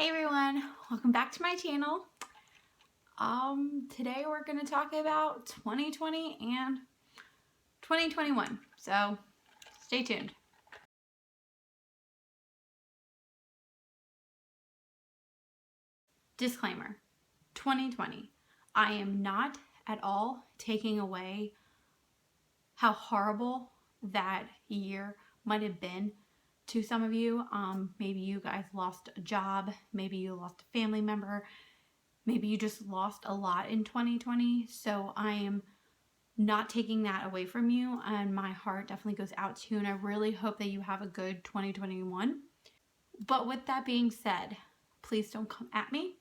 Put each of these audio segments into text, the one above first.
Hey everyone, welcome back to my channel. Today we're going to talk about 2020 and 2021, so stay tuned. Disclaimer, 2020, I am not at all taking away how horrible that year might have been to some of you. Maybe you guys lost a job, maybe you lost a family member, maybe you just lost a lot in 2020, so I am not taking that away from you, and my heart definitely goes out to you, and I really hope that you have a good 2021. But with that being said, please don't come at me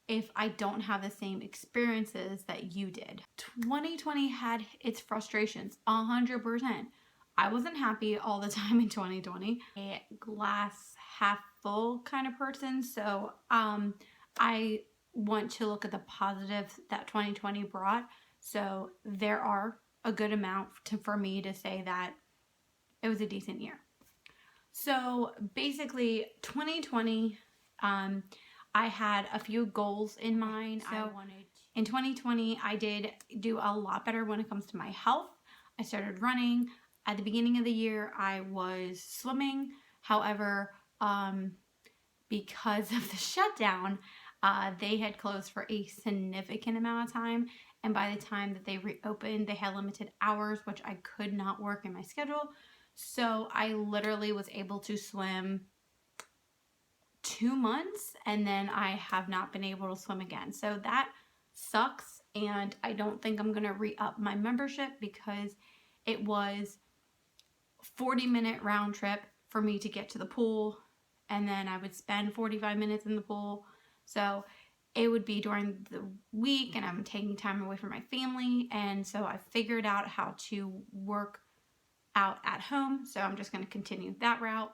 if I don't have the same experiences that you did. 2020 had its frustrations, 100%. I wasn't happy all the time in 2020. A glass half full kind of person, so I want to look at the positives that 2020 brought. So there are a good amount for me to say that it was a decent year. So basically 2020, I had a few goals in mind. So in 2020, I did do a lot better when it comes to my health. I started running. At the beginning of the year, I was swimming. However, because of the shutdown, they had closed for a significant amount of time, and by the time that they reopened, they had limited hours, which I could not work in my schedule. So I literally was able to swim 2 months, and then I have not been able to swim again. So that sucks, and I don't think I'm gonna re-up my membership because it was 40-minute round trip for me to get to the pool, and then I would spend 45 minutes in the pool. So it would be during the week, and I'm taking time away from my family, and so I figured out how to work out at home. So I'm just going to continue that route.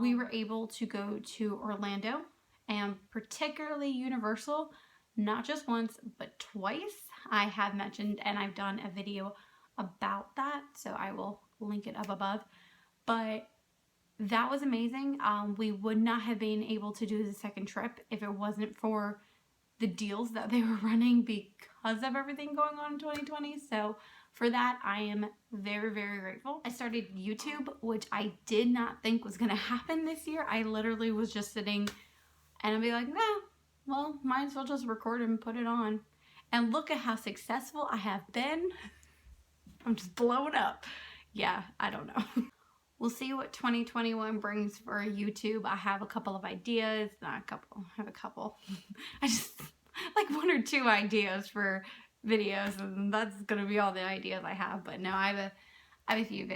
We were able to go to Orlando, and particularly Universal, not just once but twice. I have mentioned, and I've done a video about that, so I will link it up above. But that was amazing. We would not have been able to do the second trip if it wasn't for the deals that they were running because of everything going on in 2020. So for that, I am very, very grateful. I started YouTube, which I did not think was going to happen this year. I literally was just sitting and I'd be like, nah, well, might as well just record and put it on. And look at how successful I have been. I'm just blowing up. Yeah, I don't know. We'll see what 2021 brings for YouTube. I have a couple of ideas. Not a couple. I have a couple. I just like 1 or 2 ideas for videos, and that's going to be all the ideas I have. But no, I have a few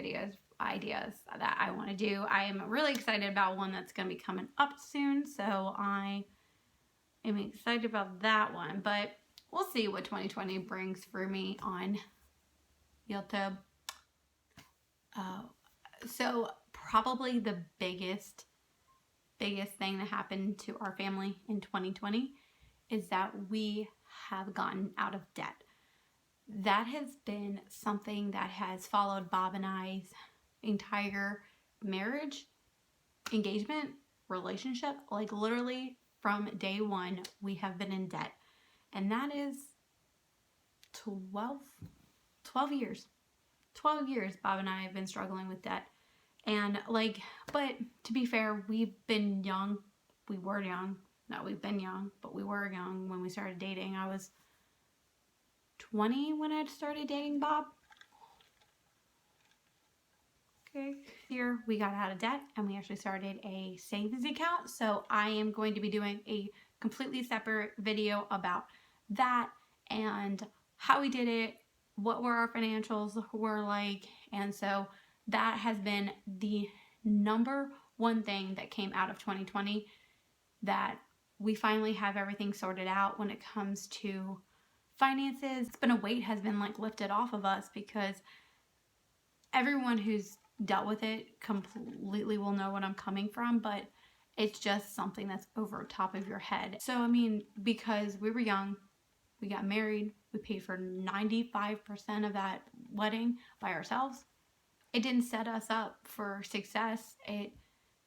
ideas that I want to do. I am really excited about one that's going to be coming up soon. So I am excited about that one. But we'll see what 2020 brings for me on YouTube. So probably the biggest thing that happened to our family in 2020 is that we have gotten out of debt. That has been something that has followed Bob and I's entire marriage, engagement, relationship. Like literally from day one, we have been in debt. And that is 12 years. 12 years Bob and I have been struggling with debt. And like, but to be fair, we've been young. We were young. No, we've been young, but we were young when we started dating. I was 20 when I started dating Bob. Okay. Here we got out of debt and we actually started a savings account. So I am going to be doing a completely separate video about that and how we did it, what were our financials were like. And so that has been the number one thing that came out of 2020, that we finally have everything sorted out when it comes to finances. It's been a weight has been like lifted off of us, because everyone who's dealt with it completely will know what I'm coming from, but it's just something that's over top of your head. So I mean, because we were young, we got married, we paid for 95% of that wedding by ourselves. It didn't set us up for success. It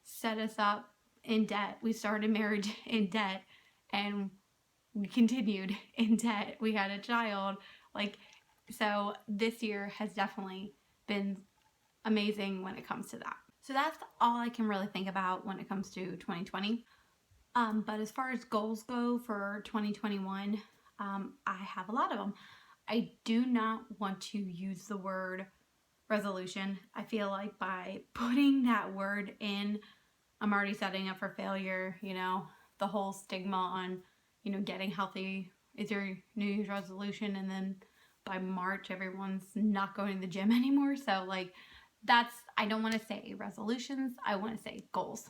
set us up in debt. We started marriage in debt, and we continued in debt. We had a child. Like, so this year has definitely been amazing when it comes to that. So that's all I can really think about when it comes to 2020. But as far as goals go for 2021, I have a lot of them. I do not want to use the word resolution. I feel like by putting that word in, I'm already setting up for failure. You know, the whole stigma on, you know, getting healthy is your New Year's resolution, and then by March everyone's not going to the gym anymore. So like, I don't want to say resolutions, I want to say goals.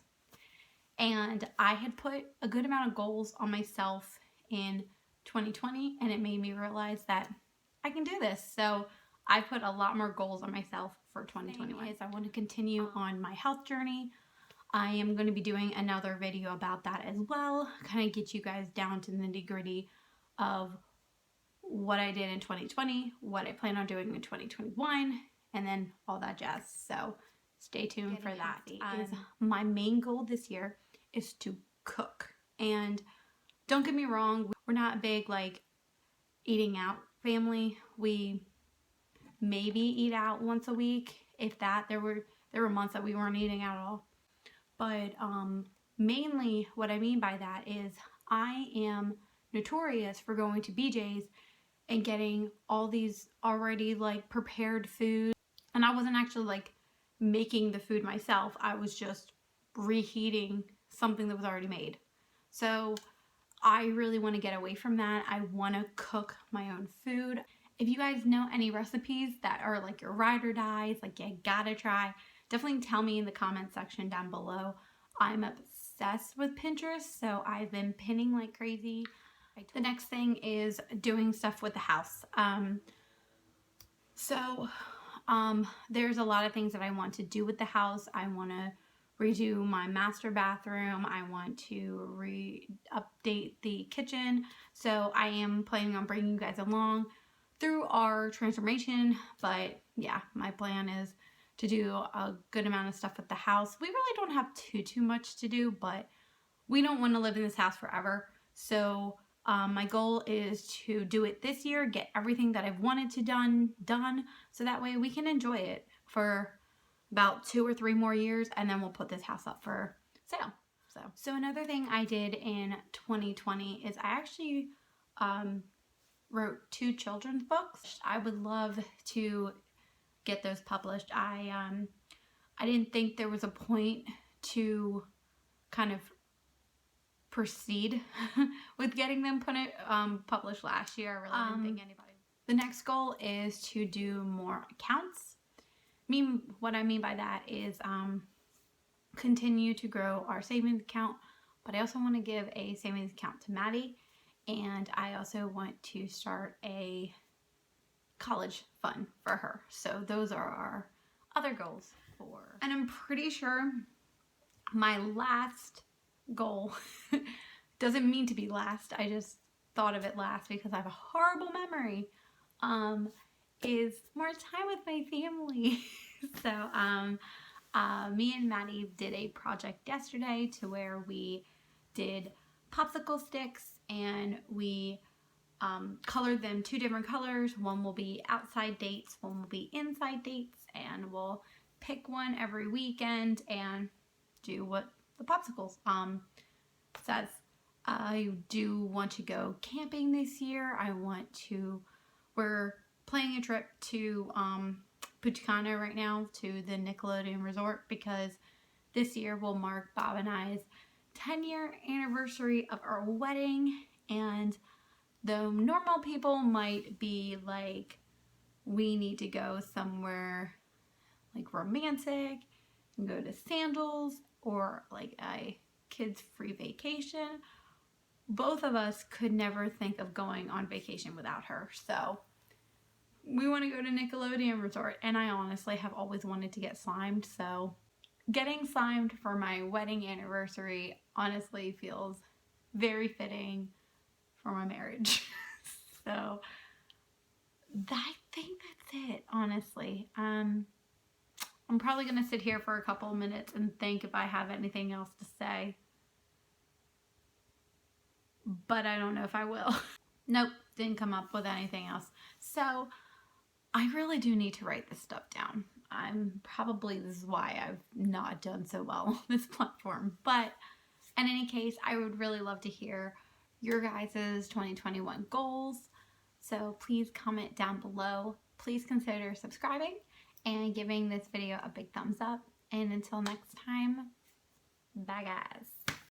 And I had put a good amount of goals on myself in 2020, and it made me realize that I can do this. So I put a lot more goals on myself for 2021. I want to continue on my health journey. I am going to be doing another video about that as well, kind of get you guys down to the nitty-gritty of what I did in 2020, what I plan on doing in 2021, and then all that jazz. So stay tuned for that. My main goal this year is to cook. And don't get me wrong, we're not a big like eating out family. We maybe eat out once a week, if that. There were months that we weren't eating out at all. But mainly what I mean by that is I am notorious for going to BJ's and getting all these already like prepared food. And I wasn't actually like making the food myself. I was just reheating something that was already made. So I really want to get away from that. I want to cook my own food. If you guys know any recipes that are like your ride or dies, like you gotta try, definitely tell me in the comment section down below. I'm obsessed with Pinterest, so I've been pinning like crazy. The next thing is doing stuff with the house. There's a lot of things that I want to do with the house. I want to redo my master bathroom. I want to update the kitchen. So I am planning on bringing you guys along through our transformation. But yeah, my plan is to do a good amount of stuff with the house. We really don't have too much to do, but we don't want to live in this house forever. So my goal is to do it this year, get everything that I've wanted to done, so that way we can enjoy it for about 2 or 3 more years, and then we'll put this house up for sale. So another thing I did in 2020 is I actually wrote 2 children's books. I would love to get those published. I didn't think there was a point to kind of proceed with getting them published last year. I really didn't think anybody. The next goal is to do more accounts. What I mean by that is continue to grow our savings account, but I also want to give a savings account to Maddie, and I also want to start a college fund for her. So those are our other goals and I'm pretty sure my last goal doesn't mean to be last, I just thought of it last because I have a horrible memory, is more time with my family. So me and Maddie did a project yesterday to where we did popsicle sticks, and we colored them 2 different colors. One will be outside dates, one will be inside dates, and we'll pick one every weekend and do what the popsicles says. I do want to go camping this year. We're planning a trip to Punta Cana right now, to the Nickelodeon Resort, because this year will mark Bob and I's 10-year anniversary of our wedding. And the normal people might be like, we need to go somewhere like romantic and go to Sandals or like a kids free vacation. Both of us could never think of going on vacation without her. So we want to go to Nickelodeon Resort, and I honestly have always wanted to get slimed. So getting slimed for my wedding anniversary honestly feels very fitting for my marriage. So I think that's it, honestly. I'm probably going to sit here for a couple of minutes and think if I have anything else to say. but I don't know if I will. Nope, didn't come up with anything else. So I really do need to write this stuff down. This is why I've not done so well on this platform. But in any case, I would really love to hear your guys' 2021 goals. So please comment down below. Please consider subscribing and giving this video a big thumbs up. And until next time, bye guys.